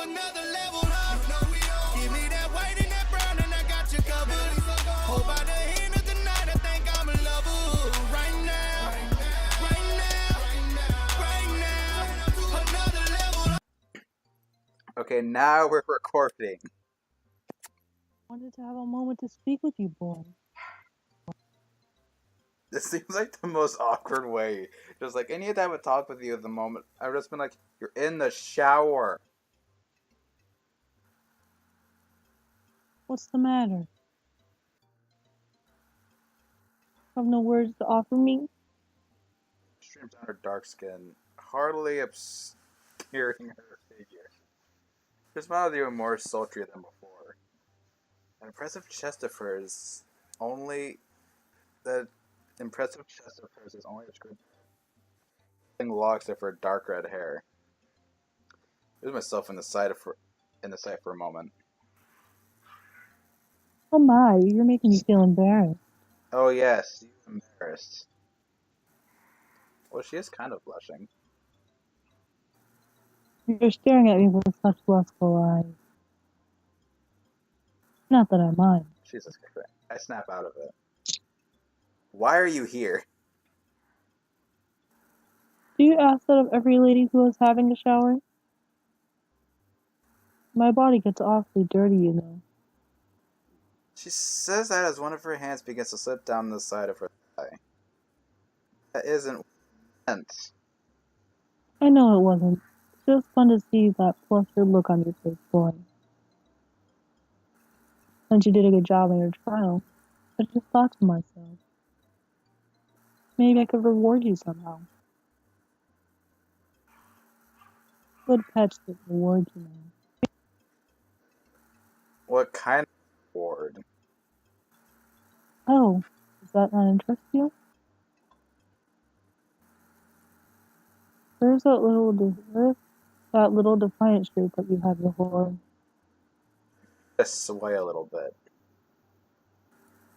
another level, huh? Give me that white and that brown and I got you covered. Hold by the hand of the night, I think I'm a lover. Right now, right now, right now, another level. Okay, now we're recording. I wanted to have a moment to speak with you, boy. This seems like the most awkward way. Just like anytime I would talk with you at the moment, I've just been like, you're in the shower. What's the matter? Have no words to offer me? Streams down her dark skin, heartily obscuring her figure. Her smile is even more sultry than before. An impressive chest of hers, only the impressive chest of hers is only described locks of her dark red hair. I lose myself in the sight for a moment. Oh my, you're making me feel embarrassed. Oh yes, she's embarrassed. Well, she is kind of blushing. You're staring at me with such lustful eyes. Not that I mind. Jesus Christ. I snap out of it. Why are you here? Do you ask that of every lady who is having a shower? My body gets awfully dirty, you know. She says that as one of her hands begins to slip down the side of her thigh. That isn't meant. I know it wasn't. It's just fun to see that flustered look on your face, boy. Since you did a good job on your trial, I just thought to myself, maybe I could reward you somehow. Good pets that reward you, man. What kind of reward? Oh, does that not interest you? There's that little defiant streak that you had before. Just sway a little bit.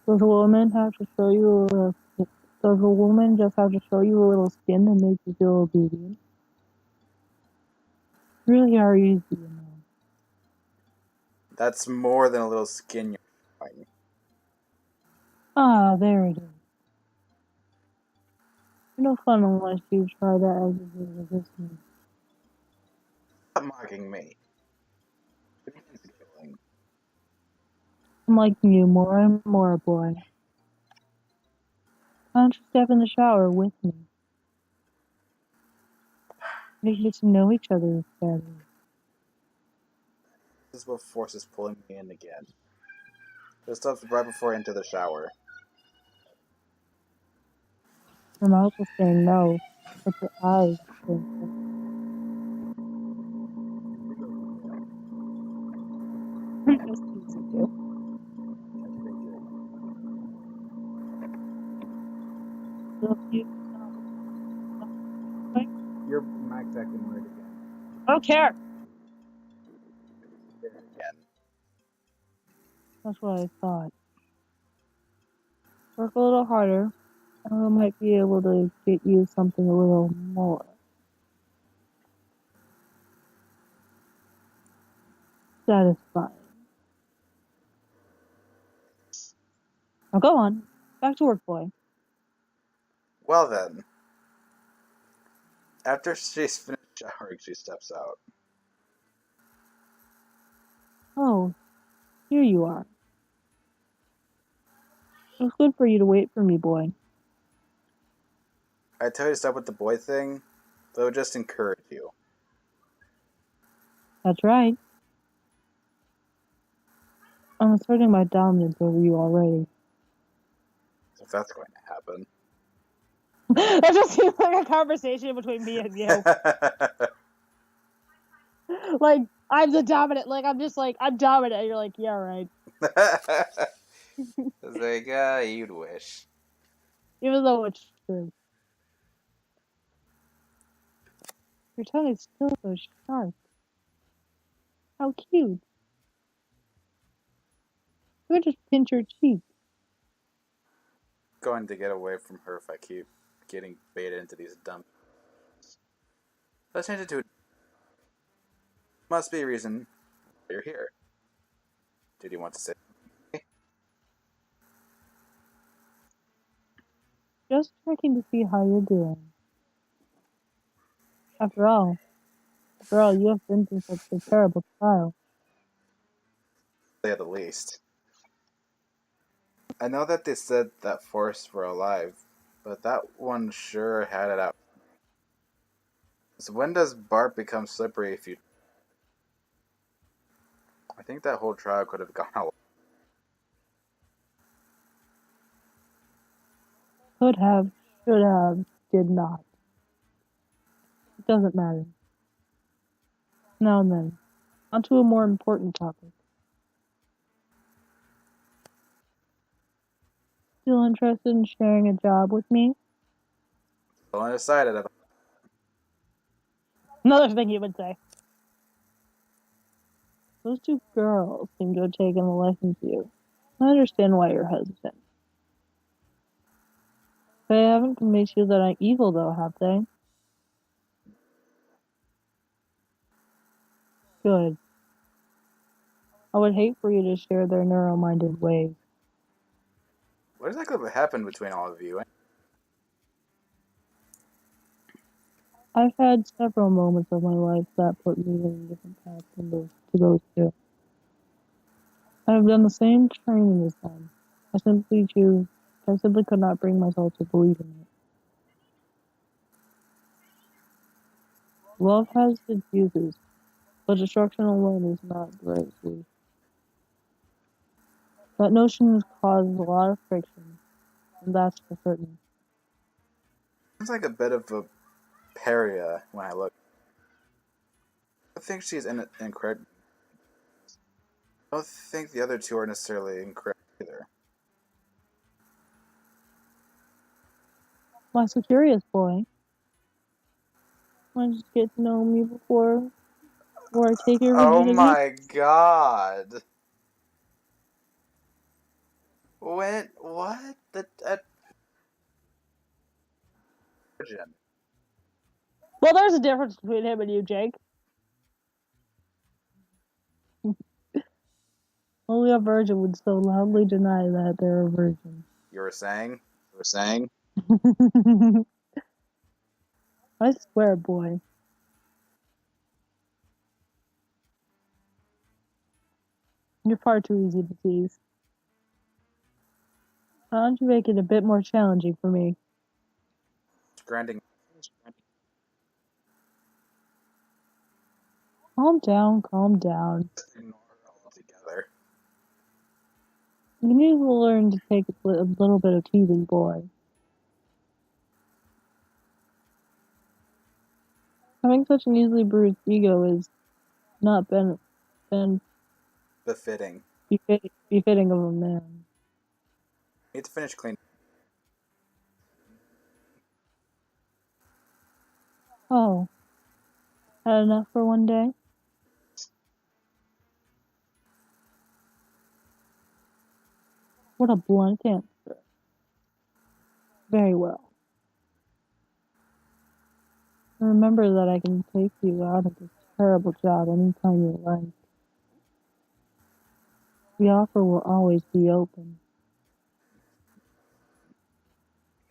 Does a woman have to show you a little? Does a woman just have to show you a little skin and make you feel obedient? Really are easy, you know. That's more than a little skin you're showing. Ah, there it is. You're no fun unless you try that as a resistance. Stop mocking me. I'm liking you more and more, boy. Why don't you step in the shower with me? We can get to know each other better. This is what forces pulling me in again. This stuff's right before I enter the shower. Your mouth will say no, but your eyes will say yes. Just teasing you. Love you. Your mic's acting weird again. I don't care. Again. That's what I thought. Work a little harder, and we might be able to get you something a little more satisfying. Now go on. Back to work, boy. Well then. After she's finished showering, she steps out. Oh, here you are. It was good for you to wait for me, boy. I tell you to stop with the boy thing, but it would just encourage you. That's right. I'm asserting my dominance over you already. If that's going to happen. That just seems like a conversation between me and you. Like, I'm the dominant. Like, I'm just like, I'm dominant. And you're like, yeah, right. It's like, you'd wish. Even though it's true. Your tongue is still so sharp. How cute. You could just pinch your cheek. Going to get away from her if I keep getting baited into these dumb. Let's change it to Must be a reason why you're here. Did you want to say? Just checking to see how you're doing. After all, you have been through such a terrible trial. At the least. I know that they said that forests were alive, but that one sure had it out. So when does bark become slippery if you... I think that whole trial could have gone a lot. Could have, should have, did not. It doesn't matter. Now then, on to a more important topic. Still interested in sharing a job with me? So undecided about... Another thing you would say. Those two girls seem to have taken a liking to you. I understand why you're hesitant. They haven't convinced you that I'm evil, though, have they? Good. I would hate for you to share their narrow-minded ways. What exactly happened between all of you? I've had several moments of my life that put me in a different path than those two. I have done the same training as them. I simply could not bring myself to believe in it. Love has its uses, but destruction alone is not the right solution. That notion has caused a lot of friction, and that's for certain. Seems like a bit of a pariah when I look. I think she's incorrect. I don't think the other two are necessarily incorrect either. Why so curious, boy? Want to just get to know me before I take your Oh virginity? my god! When? What? The virgin. Well, there's a difference between him and you, Jake. Only a virgin would so loudly deny that they're a virgin. You were saying? I swear, boy. You're far too easy to tease. Why don't you make it a bit more challenging for me? Granting. Calm down, calm down. Ignore her altogether. You need to learn to take a little bit of teasing, boy. Having such an easily bruised ego is not been Befitting. befitting of a man. Need to finish clean. Oh, had enough for one day? What a blunt answer. Very well. Remember that I can take you out of this terrible job anytime you like. The offer will always be open.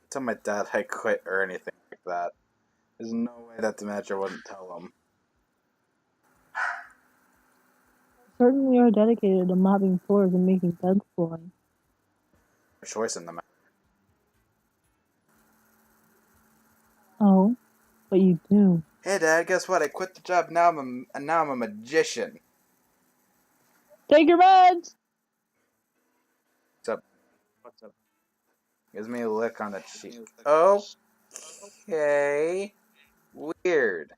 Tell my dad I quit or anything like that. There's no way that the manager wouldn't tell him. Certainly you are dedicated to mopping floors and making beds, boy. Choice in the matter. Oh, but you do. Hey dad, guess what? I quit the job. Now I'm a magician. Take your meds! What's up? Gives me a lick on the cheek. Okay. Weird.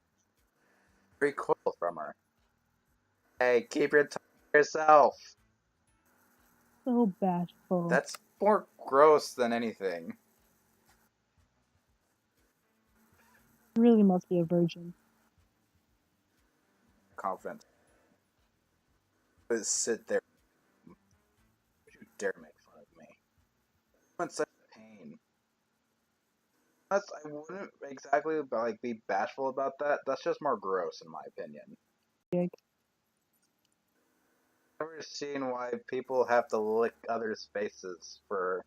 Recoil from her. Hey, keep your tongue to yourself. So bashful. That's more gross than anything. You really must be a virgin. Confident. But sit there. Don't you dare make fun of me. I'm in such pain. I wouldn't exactly be bashful about that. That's just more gross in my opinion. Jake. seeing why people have to lick others' faces for.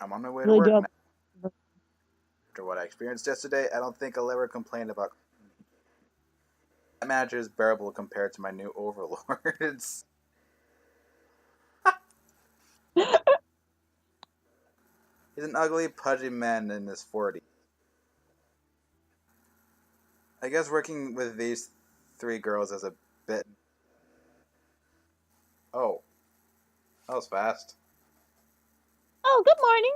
I'm on my way to Really work do. now. After what I experienced yesterday, I don't think I'll ever complain about. That manager is bearable compared to my new overlords. He's an ugly, pudgy man in his 40s. I guess working with these 3 girls is a bit. Oh, that was fast. Oh, good morning.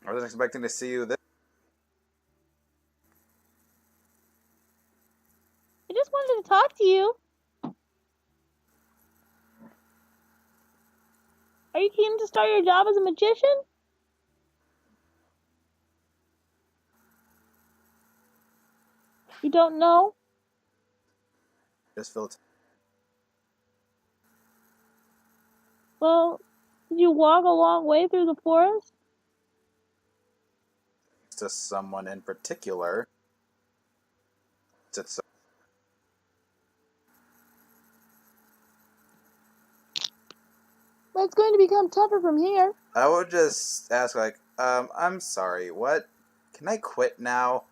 I wasn't expecting to see you this. I just wanted to talk to you. Are you keen to start your job as a magician? You don't know? Just feel Well, did you walk a long way through the forest? to someone in particular. It's But it's going to become tougher from here. I would just ask, like, I'm sorry, what? Can I quit now?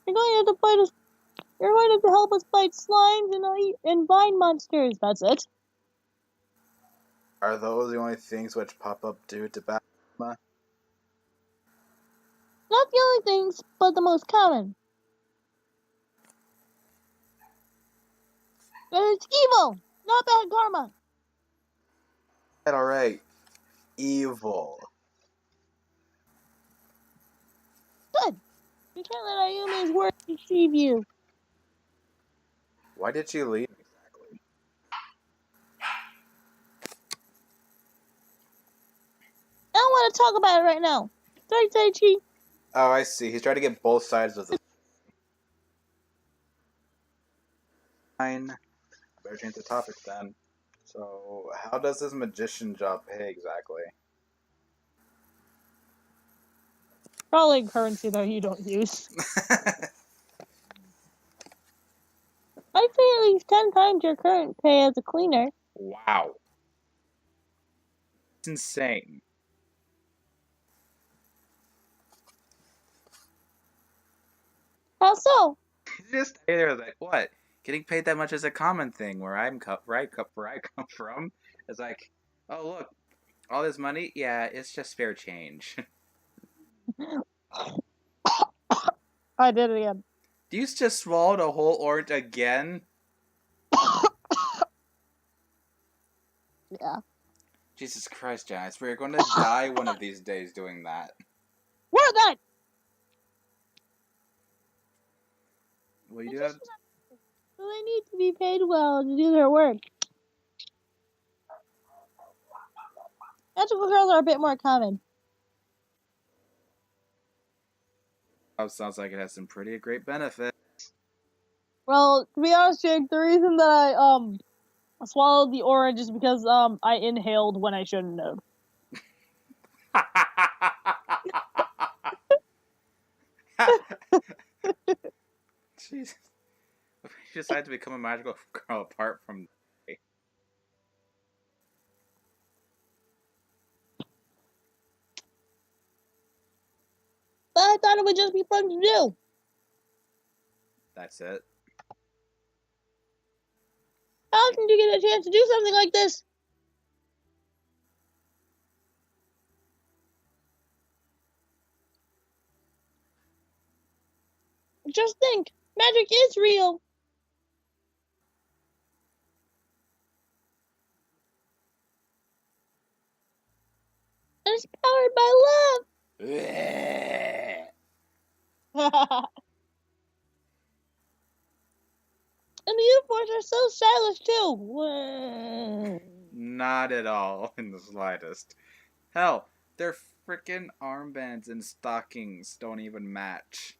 You're going to have to fight us. You're going to have to help us fight slimes and vine monsters. That's it. Are those the only things which pop up due to bad karma? Not the only things, but the most common. And it's evil, not bad karma. Alright. Evil. Good. You can't let Ayumi's words deceive you. Why did she leave exactly? I don't want to talk about it right now. Sorry, Taichi. Oh, I see. He's trying to get both sides of the. Fine. Better change the topic then. So, how does this magician job pay exactly? Probably currency that you don't use. I'd say at least 10 times your current pay as a cleaner. Wow. It's insane. How so? Just stay there like, what? Getting paid that much is a common thing where where I come from. It's like, oh look, all this money, yeah, it's just spare change. I did it again. Do you just swallowed a whole orange again? Yeah. Jesus Christ, Janice, we're going to die one of these days doing that. We're that! Well, you do have. So they need to be paid well to do their work. Magical girls are a bit more common. Oh, sounds like it has some pretty great benefits. Well, to be honest, Jake, the reason that I swallowed the orange is because I inhaled when I shouldn't have. Jesus. You decided to become a magical girl apart from. But I thought it would just be fun to do. That's it. How often do you get a chance to do something like this? Just think, magic is real. And it's powered by love. And the uniforms are so stylish too. Not at all, in the slightest. Hell, their frickin' armbands and stockings don't even match.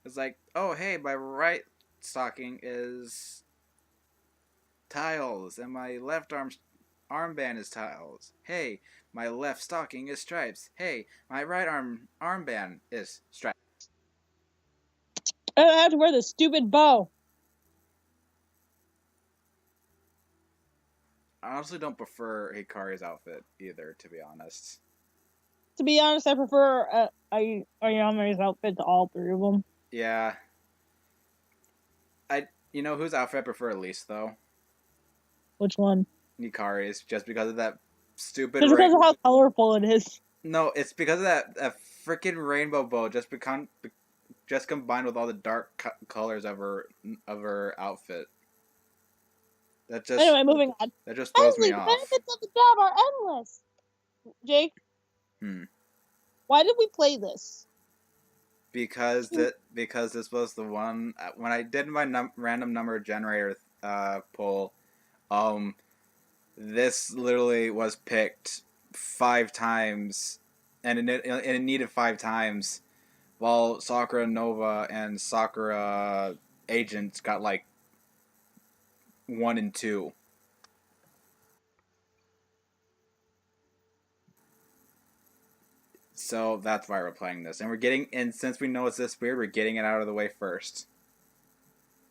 It's like, oh hey, my right stocking is tiles, and my left armband is tiles. Hey, my left stocking is stripes. Hey, my right armband is stripes. I don't have to wear this stupid bow. I honestly don't prefer Hikari's outfit either, to be honest. To be honest, I prefer Ayame's outfit to all three of them. Yeah. You know whose outfit I prefer least, though? Which one? Hikari's, just because of that stupid Just because of how colorful it is. No, it's because of that freaking rainbow bow just combined with all the dark colors of her outfit. Anyway, moving on. That just throws me The off. benefits of the job are endless. Jake, why did we play this? Because this was the one when I did my random number generator poll. This literally was picked 5 times, and it needed 5 times, while Sakura Nova and Sakura Agents got like 1 and 2. So that's why we're playing this, and since we know it's this weird, we're getting it out of the way first.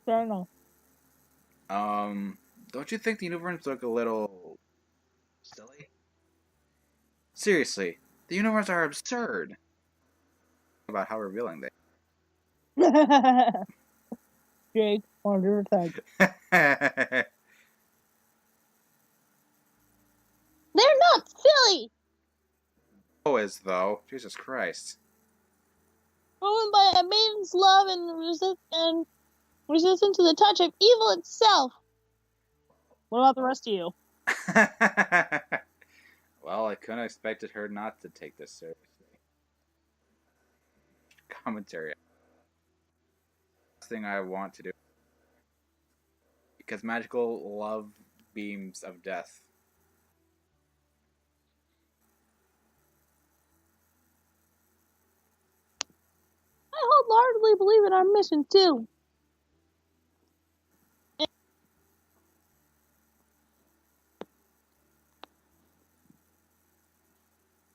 Fair enough. Don't you think the uniforms look a little silly? Seriously, the uniforms are absurd. About how revealing they. Jake, 100%. They're not silly. Always though, Jesus Christ. Ruined by a maiden's love and resistant to the touch of evil itself. What about the rest of you? Well, I couldn't have expected her not to take this seriously. Commentary. Last thing I want to do. Because magical love beams of death. I wholeheartedly believe in our mission too.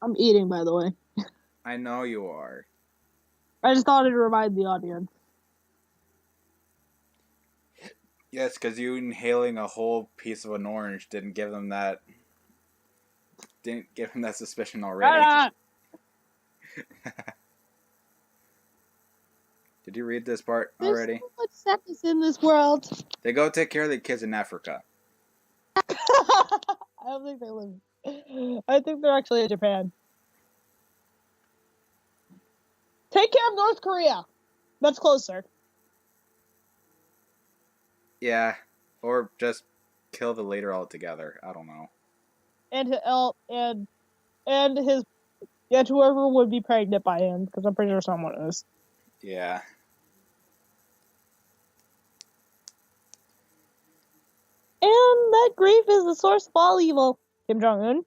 I'm eating, by the way. I know you are. I just thought it'd remind the audience. Yes, because you inhaling a whole piece of an orange didn't give them that suspicion already. Did you read this part already? There's so much sadness in this world. They go take care of the kids in Africa. I don't think they live. I think they're actually in Japan. Take care of North Korea. That's closer. Yeah, or just kill the leader altogether. I don't know. And his whoever would be pregnant by him, because I'm pretty sure someone is. Yeah. And that grief is the source of all evil. Kim Jong-un?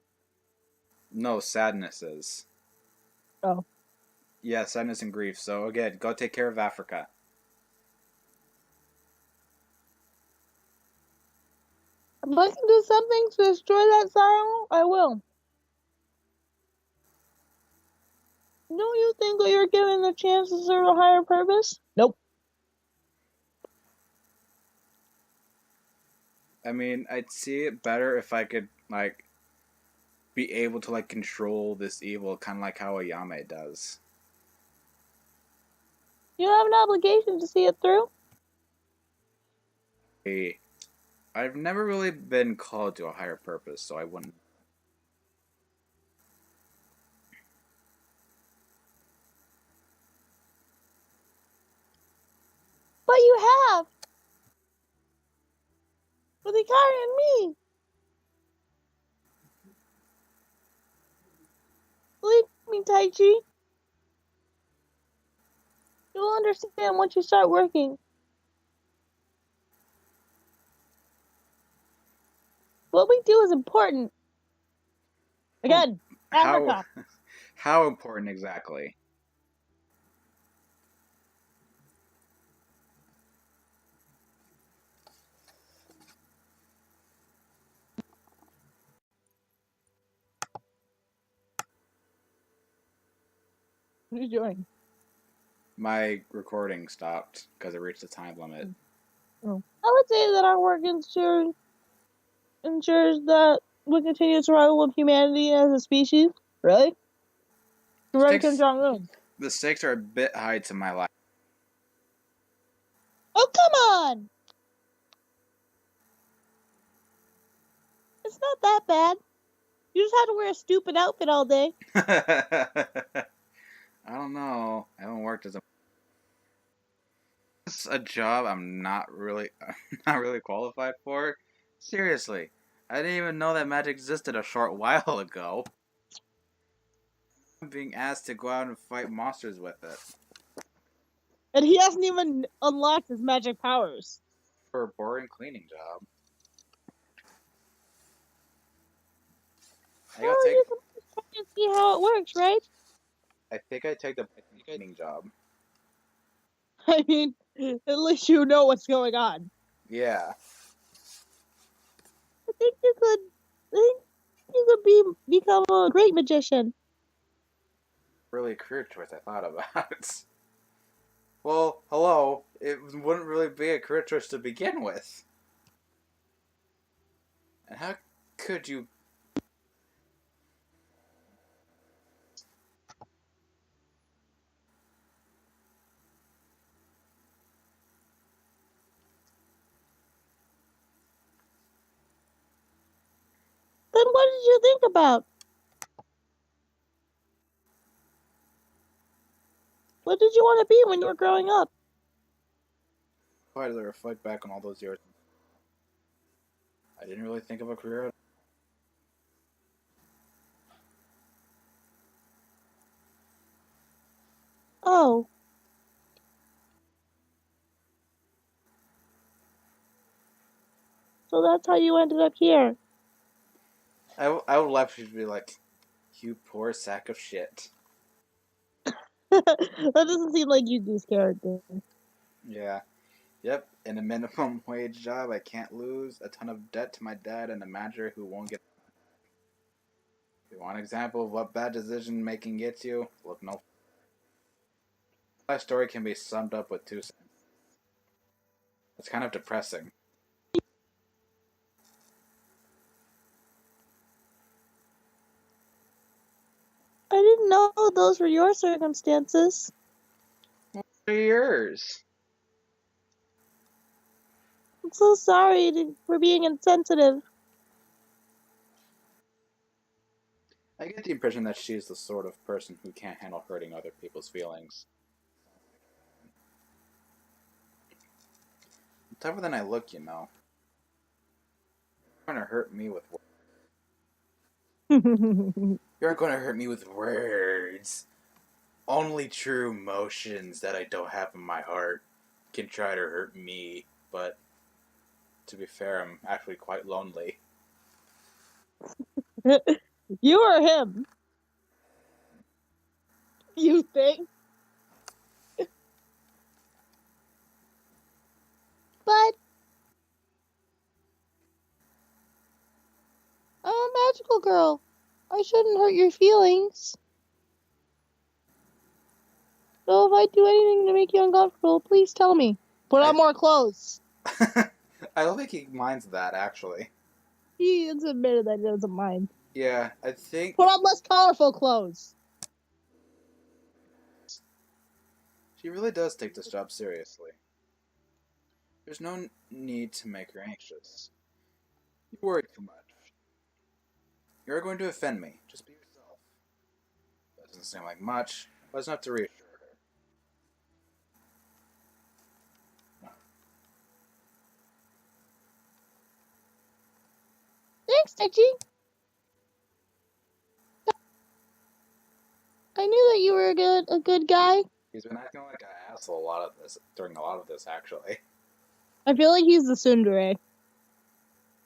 No, sadness is. Oh. Yeah, sadness and grief. So again, go take care of Africa. If I can do something to destroy that sorrow, I will. Don't you think that you're given the chance to serve a higher purpose? Nope. I mean, I'd see it better if I could, like, be able to, like, control this evil, kind of like how Ayame does. You have an obligation to see it through. I've never really been called to a higher purpose, so I wouldn't. But you have. With Hikari and me. Believe me, Taichi. You'll understand once you start working. What we do is important. Again, Africa. How important exactly? What are you doing? My recording stopped because it reached the time limit. Oh. I would say that our work ensures that we continue survival of humanity as a species. Really? Right, Kim Jong Un. The stakes are a bit high to my life. Oh, come on! It's not that bad. You just have to wear a stupid outfit all day. I don't know. I haven't worked as a. It's a job I'm not really qualified for. Seriously, I didn't even know that magic existed a short while ago. I'm being asked to go out and fight monsters with it. And he hasn't even unlocked his magic powers. For a boring cleaning job. Well, you can just try and see how it works, right? I think I take the cleaning job. I mean, at least you know what's going on. Yeah. I think you could become a great magician. Really a career choice I thought about. Well, hello. It wouldn't really be a career choice to begin with. And how could you? Then what did you think about? What did you want to be when you were growing up? Why did I reflect back on all those years? I didn't really think of a career. Oh. So that's how you ended up here. I would love to be like, you poor sack of shit. That doesn't seem like you do character. Yeah. Yep. In a minimum wage job, I can't lose. A ton of debt to my dad and a manager who won't get. If you want an example of what bad decision making gets you, look no. My story can be summed up with 2 sentences. It's kind of depressing. I didn't know those were your circumstances. What are yours? I'm so sorry for being insensitive. I get the impression that she's the sort of person who can't handle hurting other people's feelings. Tougher than I look, you know. You're gonna hurt me with words. You're gonna hurt me with words. Only true emotions that I don't have in my heart can try to hurt me, but to be fair, I'm actually quite lonely. You or him? You think? But I'm a magical girl. I shouldn't hurt your feelings. So if I do anything to make you uncomfortable, please tell me. Put on more clothes. I don't think he minds that, actually. He has admitted that he doesn't mind. Yeah, I think... Put on less colorful clothes. She really does take this job seriously. There's no need to make her anxious. You worry too much. You're going to offend me. Just be yourself. That doesn't seem like much, but it's enough to reassure her. Thanks, Techie. I knew that you were a good guy. He's been acting like an asshole during a lot of this, actually. I feel like he's the tsundere.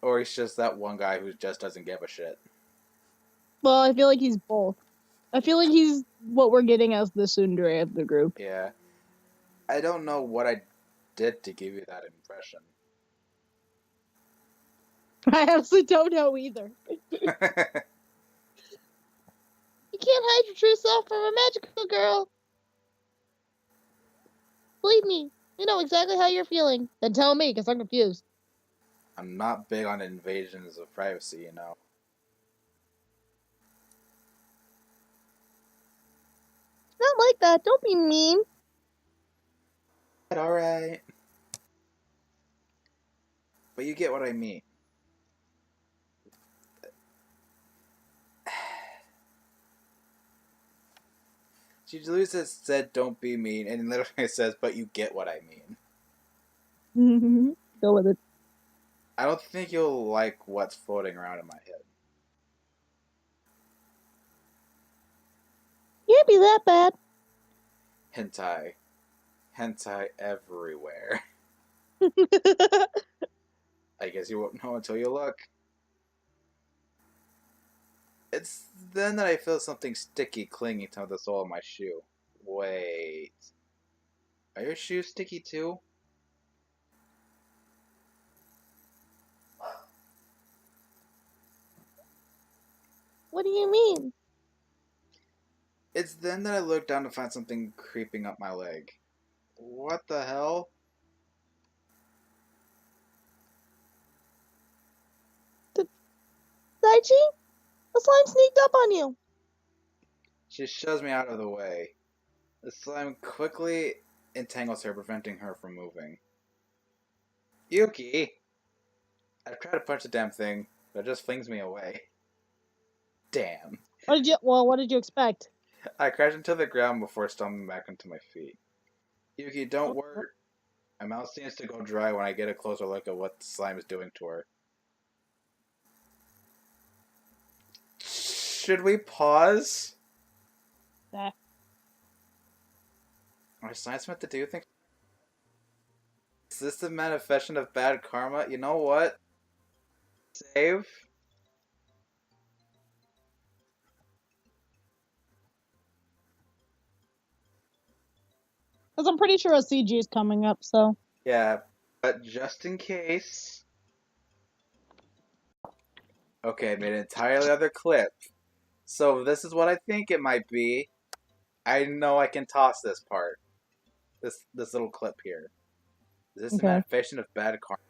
Or he's just that one guy who just doesn't give a shit. Well, I feel like he's both. I feel like he's what we're getting as the tsundere of the group. Yeah. I don't know what I did to give you that impression. I honestly don't know either. You can't hide your true self from a magical girl. believe me. We know exactly how you're feeling. Then tell me, because I'm confused. I'm not big on invasions of privacy, you know. It's not like that. Don't be mean. Alright. But you get what I mean. She loses said don't be mean, and literally says, but you get what I mean. Go with it. I don't think you'll like what's floating around in my head. Can't be that bad. Hentai. Hentai everywhere. I guess you won't know until you look. It's then that I feel something sticky clinging to the sole of my shoe. Wait. Are your shoes sticky too? What do you mean? It's then that I look down to find something creeping up my leg. What the hell? Daichi? The slime sneaked up on you. She shoves me out of the way. The slime quickly entangles her, preventing her from moving. Yuki! I've tried to punch the damn thing, but it just flings me away. Damn. What did you expect? I crash into the ground before stumbling back onto my feet. Yuki, don't worry. My mouth seems to go dry when I get a closer look at what the slime is doing to her. Should we pause? Nah. Are science meant to do things? Is this the manifestation of bad karma? You know what? Save? Because I'm pretty sure a CG is coming up, so. Yeah, but just in case. Okay, I made an entirely other clip. So this is what I think it might be. I know I can toss this part. This little clip here. Is this the manifestation of bad karma?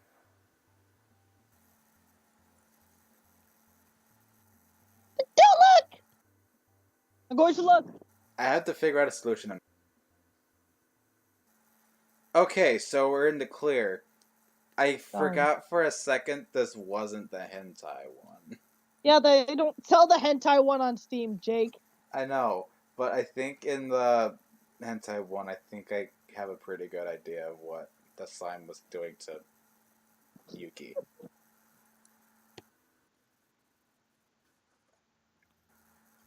Don't look! I'm going to look. I have to figure out a solution. Okay, so we're in the clear. I forgot for a second this wasn't the hentai one. Yeah, they don't sell the hentai one on Steam, Jake. I know, but I think in the hentai one, I think I have a pretty good idea of what the slime was doing to Yuki.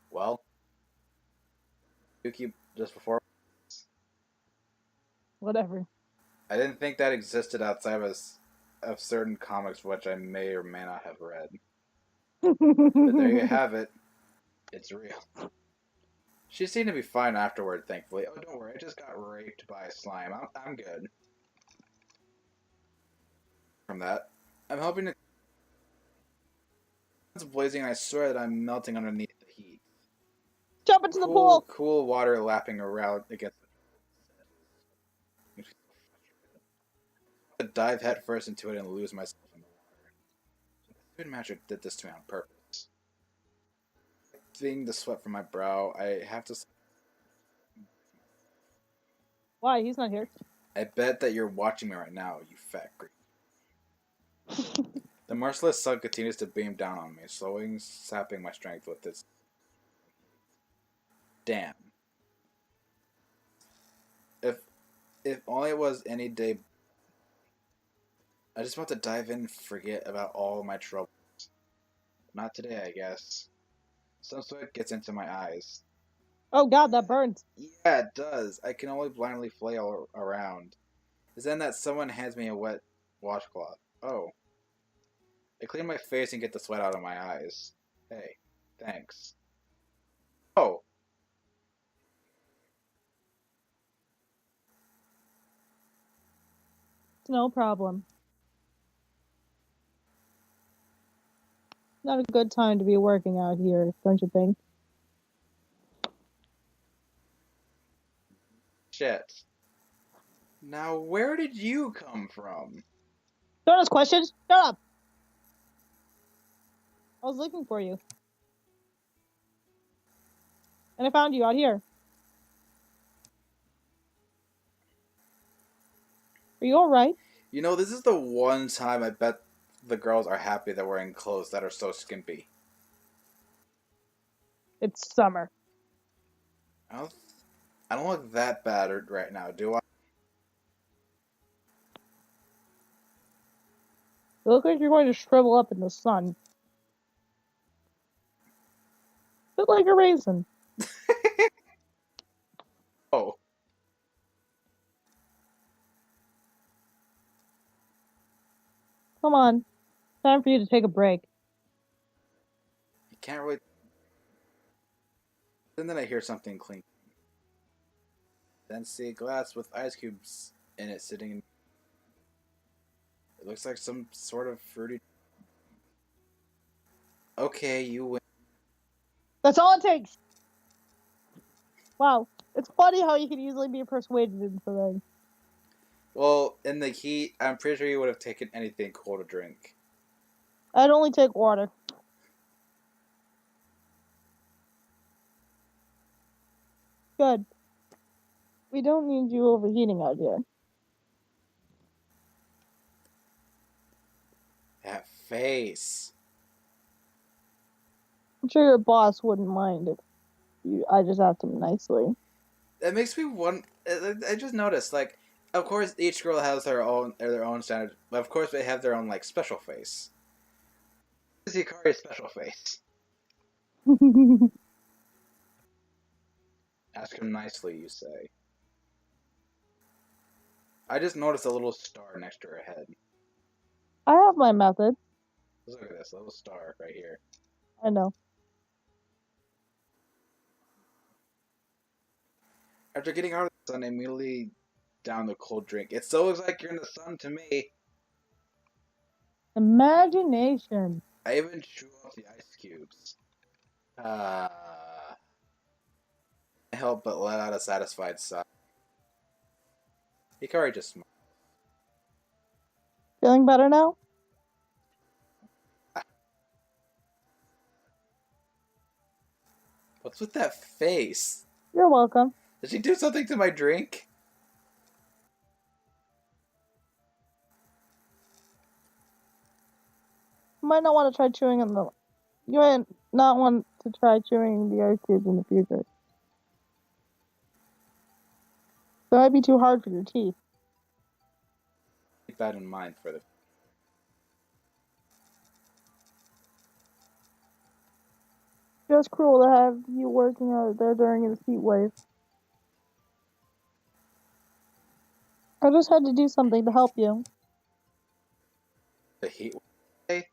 Well, Yuki, just before... Whatever. I didn't think that existed outside of certain comics which I may or may not have read. But there you have it. It's real. She seemed to be fine afterward, thankfully. Oh, don't worry, I just got raped by a slime. I'm good. From that, I'm hoping to... It's blazing and I swear that I'm melting underneath the heat. Jump into the pool! Cool water lapping around against the... I dive headfirst into it and lose myself in the water. The food magic did this to me on purpose. Seeing the sweat from my brow, I have to... Why? He's not here. I bet that you're watching me right now, you fat creep. The merciless sun continues to beam down on me, slowing, sapping my strength with its... Damn. If only it was any day... I just want to dive in and forget about all my troubles. Not today, I guess. Some sweat gets into my eyes. Oh god, that burns. Yeah, it does. I can only blindly flail around. It's then that someone hands me a wet washcloth. Oh. I clean my face and get the sweat out of my eyes. Hey, thanks. Oh. No problem. Not a good time to be working out here, don't you think? Shit. Now, where did you come from? Don't ask questions. Shut up. I was looking for you. And I found you out here. Are you alright? You know, this is the one time I bet the girls are happy they're wearing clothes that are so skimpy. It's summer. I don't, I don't look that bad right now, do I? You look like you're going to shrivel up in the sun. Bit like a raisin. Oh, Come on. Time for you to take a break. you can't really. And then I hear something clink. Then see a glass with ice cubes in it sitting in. It looks like some sort of fruity. Okay, you win. That's all it takes. Wow. It's funny how you can easily be persuaded into things. Well, in the heat, I'm pretty sure you would have taken anything cool to drink. I'd only take water. Good. We don't need you overheating out here. That face. I'm sure your boss wouldn't mind if I just asked him nicely. That makes me want. I just noticed, like, of course, each girl has their own standard. But of course, they have their own like special face. This is Hikari's special face. Ask him nicely, you say. I just noticed a little star next to her head. I have my method. Look at this little star right here. I know. After getting out of the sun, I immediately down the cold drink. It still looks like you're in the sun to me. Imagination. I even chew off the ice cubes. I help but let out a satisfied sigh. Hikari just smiled. Feeling better now? What's with that face? You're welcome. Did she do something to my drink? You might not want to try chewing on the. You might not want to try chewing the ice cubes in the future. That might be too hard for your teeth. Keep that in mind for the. Just cruel to have you working out there during this heat wave. I just had to do something to help you. The heat wave?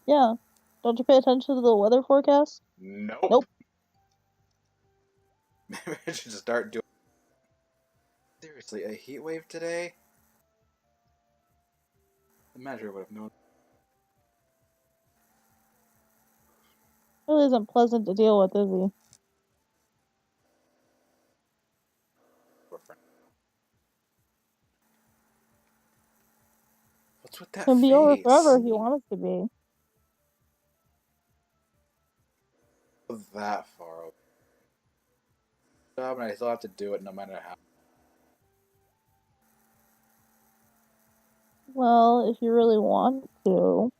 Yeah. Don't you pay attention to the weather forecast? Nope. Nope. Maybe I should start doing. Seriously, a heat wave today? The manager would have known. Really isn't pleasant to deal with, is he? What's with that Can face? be over forever if you want it to be. That far away. And I still have to do it no matter how. Well, if you really want to.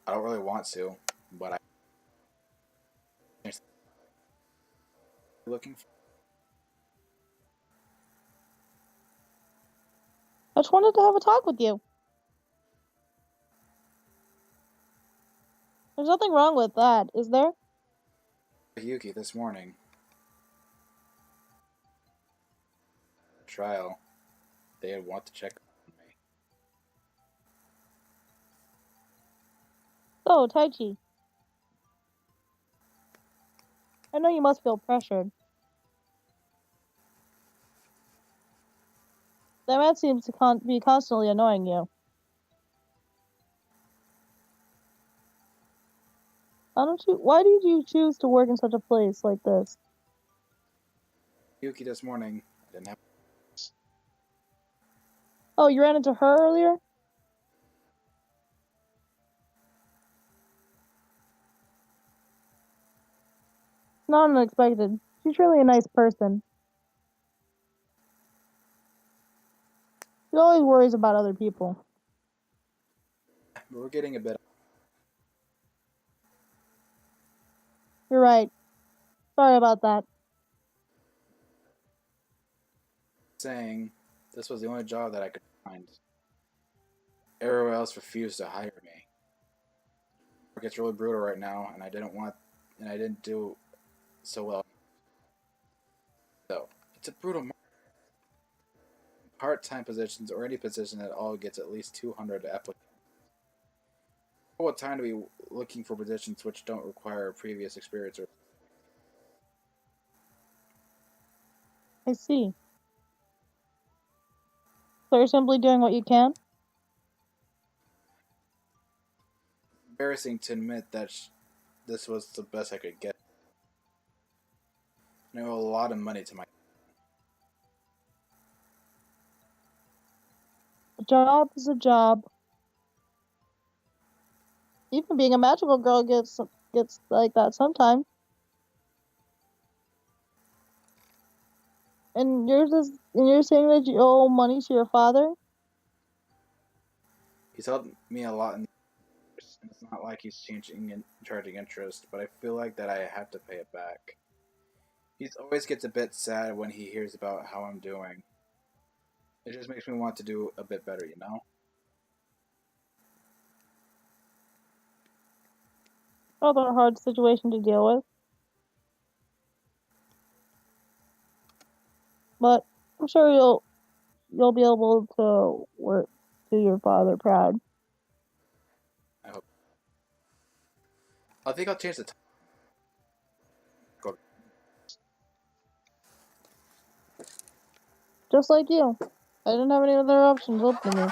I don't really want to, but I. Looking for. I just wanted to have a talk with you. There's nothing wrong with that, is there? Yuki this morning. Trial. They had want to check on me. So, Taichi. I know you must feel pressured. That man seems to be constantly annoying you. Why did you choose to work in such a place like this? Yuki this morning. didn't have. Oh, you ran into her earlier? Not unexpected. She's really a nice person. She always worries about other people. But we're getting a bit You're right. Sorry about that. saying this was the only job that I could find. Everyone else refused to hire me. It gets really brutal right now, and I didn't do so well. So it's a brutal market. Part-time positions or any position at all gets at least 200 applicants. What time to be looking for positions which don't require previous experience or I see. So you're simply doing what you can? embarrassing to admit that this was the best I could get. I owe a lot of money to my. A job is a job. Even being a magical girl gets like that sometimes. And you're saying that you owe money to your father? He's helped me a lot in the years, and it's not like he's changing and charging interest, but I feel like that I have to pay it back. He always gets a bit sad when he hears about how I'm doing. It just makes me want to do a bit better, you know? Rather hard situation to deal with. But I'm sure you'll be able to work do your father proud. I hope. I think I'll change the time. Just like you. I didn't have any other options open to me.